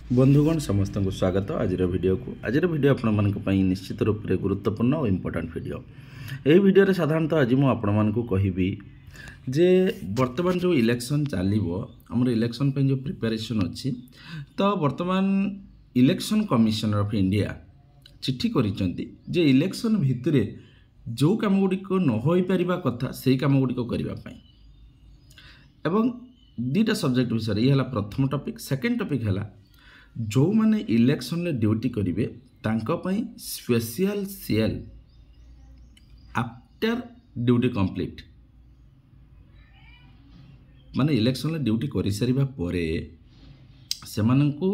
बंधुगण समस्त को स्वागत आज वीडियो को आज वीडियो आपण निश्चित रूप से गुरुत्वपूर्ण और इम्पोर्टाट वीडियो यही वीडियो साधारणतः आज मुझे कहबी जे वर्तमान जो इलेक्शन चलो आमर इलेक्शन जो प्रिपेरेसन अच्छी तो वर्तमान इलेक्शन कमिशनर ऑफ इंडिया चिट्ठी जे इलेक्शन भितर जो कम गुड़िक न हो पार कथा से कम गुड़िक करने एवं दुईटा सब्जेक्ट विषय ये प्रथम टॉपिक सेकेंड टॉपिक है जो माने इलेक्शन में ड्यूटी करेंगे special CL after duty complete माने इलेक्शन में ड्यूटी कर सारिबा परे सेमानंकु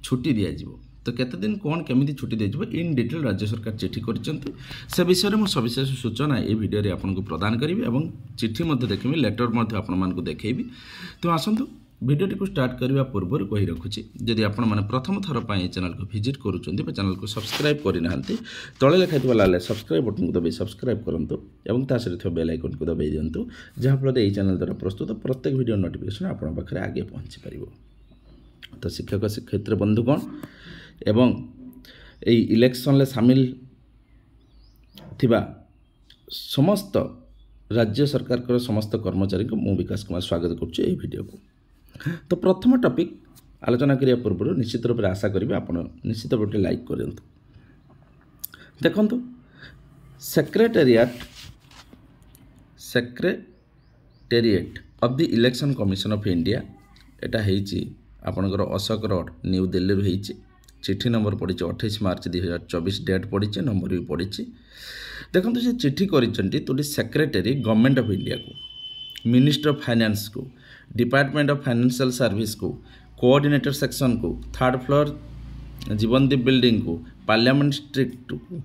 छुट्टी दिया जिवो तो केते दिन कौन केमिति छुट्टी दिया जिवो इन डिटेल राज्य सरकार चिट्ठी करिसंती से विषय में सविशेष सूचना ये वीडियो रे आपन को प्रदान करी एवं चिट्ठी मध्य देखिबी लेटर मध्य आपन मान को देखैबी तो आसंतु वीडियोटी को स्टार्ट करने पूर्व कही रखुच्छी जदि आपण मैंने प्रथम थर पर चैनल को विजिट करुँच चैनल को सब्सक्राइब करना तले लिखाई लाल सब्सक्राइब बटन को दबाई सब्सक्राइब करूँ और सहित बेल आइकन को दबाई दिंतु जहाँफल ये चैनल द्वारा प्रस्तुत प्रत्येक वीडियो नोटिफिकेशन आपन पाखे आगे पहुँची पार तो शिक्षक शिक्षयित्री बंधुगण एवं यही इलेक्शन सामिल थिबा समस्त राज्य सरकार समस्त कर्मचारी को मु विकास कुमार स्वागत करुच्ची वीडियो को तो प्रथम टॉपिक आलोचना करिया पूर्व निश्चित रूप से आशा करेंगे आप निश्चित रूप से लाइक करूँ देखु secretariat of the election commission of India एटा होईची आपनकर अशोक रोड न्यू दिल्ली होईची चिट्ठी नंबर पड़ी 28 मार्च 2024 डेट पड़ी नंबर भी पड़ी देखो से चिट्ठी करी सेक्रेटरी गवर्नमेंट ऑफ इंडिया को मिनिस्टर ऑफ फाइनेंस को डिपार्टमेंट ऑफ फाइनेंशियल सर्विस को कोऑर्डिनेटर सेक्शन को थर्ड फ्लोर जीवनदीप बिल्डिंग को पार्लियामेंट स्ट्रीट को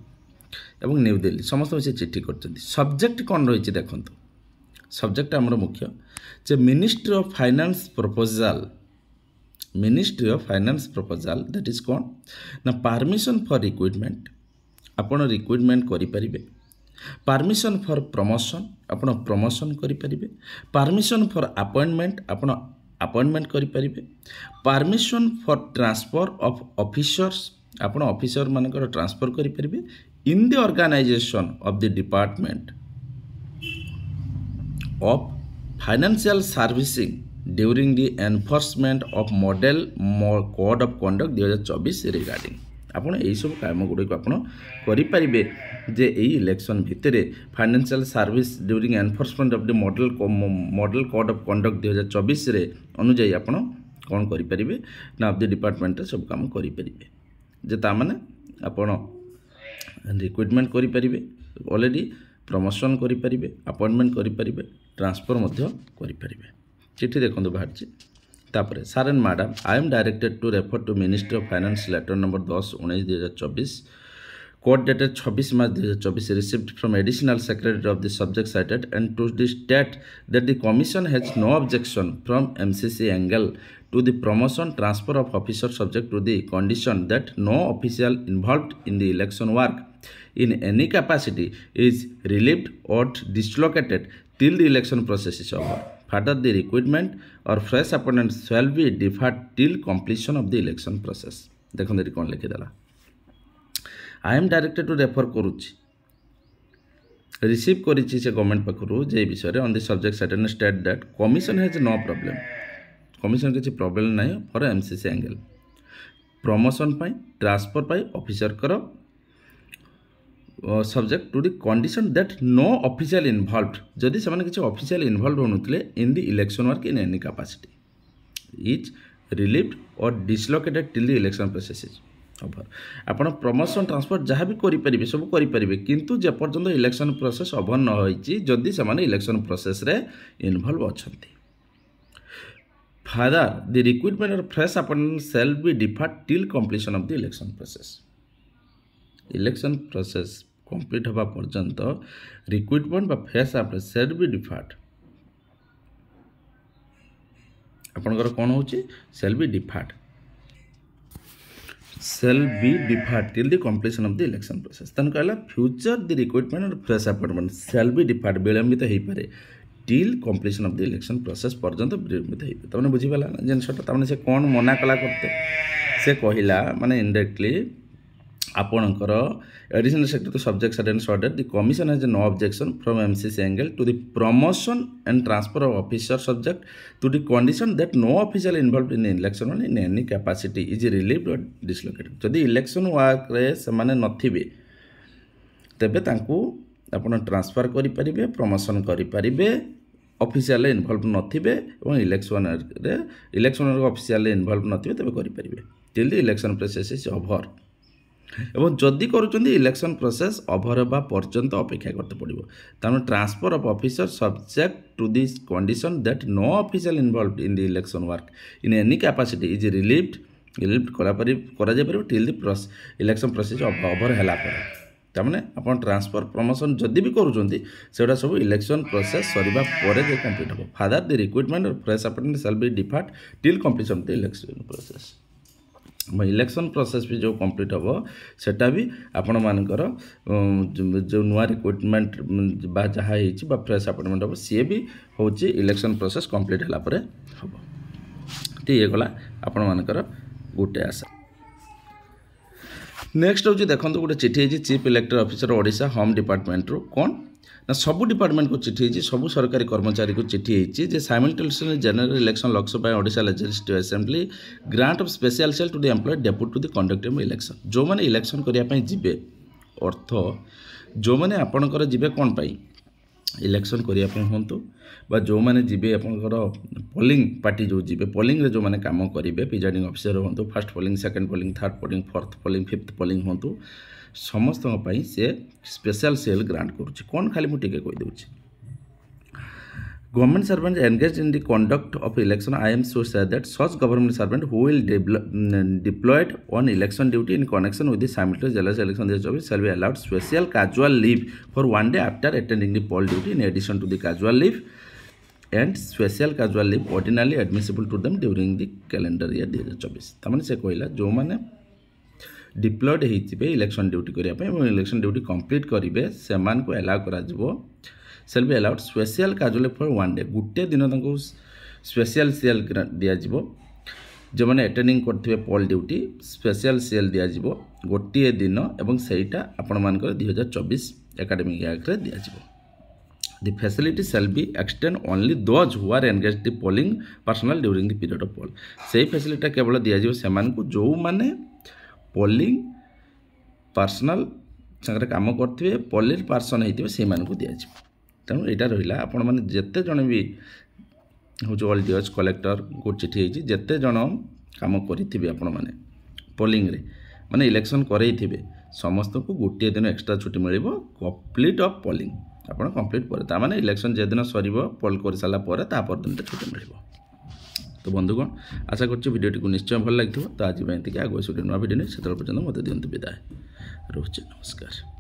एवं न्यू दिल्ली समस्त से चिट्ठी कर सब्जेक्ट कौन रही देखो सब्जेक्ट आमर मुख्य जे ministry of finance proposal that is कौन ना परमिशन फॉर रिक्रुटमेंट आपण रिक्रुटमेंट करें परमिशन फॉर प्रमोशन आपण प्रमोशन करें परमिशन फॉर अपॉइंटमेंट आपण अपॉइंटमेंट करें permission for transfer of officers आपण ऑफिसर मानकर ट्रांसफर करें in the organization of the department of financial servicing during the enforcement of model code of conduct 2024 regarding आपड़ यही सब काम गुड़िक आपरे जे यही इलेक्शन भितर financial service during enforcement of the model code of conduct 2024 अनुजाई आप कौन करें ना ऑफ द डिपार्टमेंट सब काम करें जे ताने आपण रिक्रुटमेंट करें ऑलरेडी प्रमोशन करें अपॉइंटमेंट करें ट्रांसफर करें चिट्ठी देखो बाहर तापर sir and madam I am directed to refer to Ministry of Finance letter number 10/19/2024 code dated 26 March 2024 received from additional secretary of the subject cited and to the state that the commission has no objection from MCC angle to the promotion transfer of officer subject to the condition that no official involved in the election work in any capacity is relieved or dislocated till the election process is over. Further, the recruitment or fresh appointment shall be deferred till completion of the election process. देखो देरी कौन लिखी देला I am directed to refer करुच्ची receive करिछि से government पाखरु जे विषय on the subject certain state that commission has no problem commission किसी प्रॉब्लम नहीं फॉर एमसीसी एंगल प्रमोशन पाई ट्रांसफर पाई ऑफिसर करो subject to the condition that no official involved जदि से किसी ऑफिशियल इन्वॉल्व होनुतले in the election work in any capacity is relieved और dislocated till the election process is over आपण promotion transfer जहाँ भी करें सब करें किंतु जेपर्यंत इलेक्शन प्रोसेस ओवर न होइछि जदि से इलेक्शन प्रोसेस रे इन्वॉल्व अछंती फर्दर द रिक्रुटमेंट और fresh appointment shall be deferred till completion of the election process election process complete होगा पर्यंत recruitment fresh appointment shall be deferred आपनकर कौन हो shall be deferred till the completion of the election process तन कहला future the recruitment और fresh appointment shall be deferred विलंबित हो पारे till completion of the election process पर्यंत विलंबित हो तमने बुझी पाला जिनसटा तमने से कौन मना कला करते से कहला माने इनडायरेक्टली आपणकर additional secretary subject and sorted the commission has no objection from MCC angle to the promotion and transfer of officer subject to the condition that no official involved in election in any capacity is relieved और dislocated जदि election work रे से माने नथिबे तेबे तांकू आपण transfer करि परिबे promotion करि परिबे ऑफिशियल इन्वॉल्व नथिबे और इलेक्शन ऑफिशियल इन्वॉल्व नथिबे तेबे करि परिबे till the election process is over एवं जदि करुँच इलेक्शन प्रोसेस ओवर होगा पर्यंत अपेक्षा करते पड़ो तमें transfer of officer subject to this condition that no official involved in the election work in any capacity is relieved करा till the election process over है तमें आप ट्रांसफर प्रमोशन जदि भी करुँच से सब इलेक्शन प्रोसेस सरवा पर कंप्लीट हो फादर द रिक्रुटमेंट और fresh appointment shall be deferred till completion the election process election process भी जो कंप्लीट हम सेटा भी आपण मानकर जो नुआ रिक्रुटमेंट बा जहाँ हो फ्रेश अपॉइंटमेंट हम सी भी हूँ इलेक्शन प्रोसेस कंप्लीट है हम तो ये गला आपण मानकर गोटे आशा नेक्स्ट हूँ देखो गोटे चिठी है chief electoral officer Odisha home department रू कौन ना सबू डिपार्टमेंट को चिठी है सबू सरकारी कर्मचारी को चिठी है simultaneously general election Lok Sabha Odisha legislative assembly grant of special cell to the employ depute to the conducting election जो मैंने इलेक्शन करने जीवे अर्थ जो मैंने आपणकर जीवे कौन पाई इलेक्शन करने हूँ बा जो मैंने जीवे आपंकर पोलिंग पार्टी जो जीवे पोलिंग रे जो मैंने काम करेंगे प्रिजाइडिंग ऑफिसर हूँ first polling second polling third polling fourth polling fifth polling हूँ समस्त से स्पेशल सेल ग्रांट करुच्ची कौन खाली मुझे कहीदे government servant engage in the conduct of election I am sure से that such government servant who will deployed on election duty in connection with the simultaneous general election 2024 shall be allowed special casual leave for one day after attending the poll duty in addition to the casual leave and special casual leave ordinarily admissible to them during the calendar year 2024 तमाने से कहला जो माने deployed होते election duty करने election duty complete करेंगे से allow कर shall be allowed special casual for one day गोटे दिन तक स्पेशल सेल दिज्व जो मैंने अटेंडिंग करते पोल ड्यूटी स्पेशल सेल दिज्व गोटे दिन और सहीटा आपण मान 2024 एकेडमिक एक्ट में दिज्व The facility shall be extend only those who are engaged the polling personnel during the period of poll. से फैसिलिटी केवल दिज्व से जो मैंने पोलिंग पर्सनल सागर काम करते पोलिंग पर्सन होते से दिज्व तेणु यहाँ रहा आपण मैंने जिते जन भी हूँ ऑल डीएच कलेक्टर को चिठी होती जिते जन काम करेंगे आपण मैंने पोलिंग रे माने इलेक्शन करेंगे समस्त को गोटे दिन एक्सट्रा छुट्टी मिल कंप्लीट ऑफ पोलिंग आपड़ कंप्लीट पर ताने इलेक्शन जे दिन सर पोल कर सारापर तापर दिन छुट्टी मिल तो बंधुगण आशा करडियो को निश्चय भल लगे तो आज आगे नुआ भिडियो नहीं से पर्यटन मत दिंतु विदाय रोचे नमस्कार।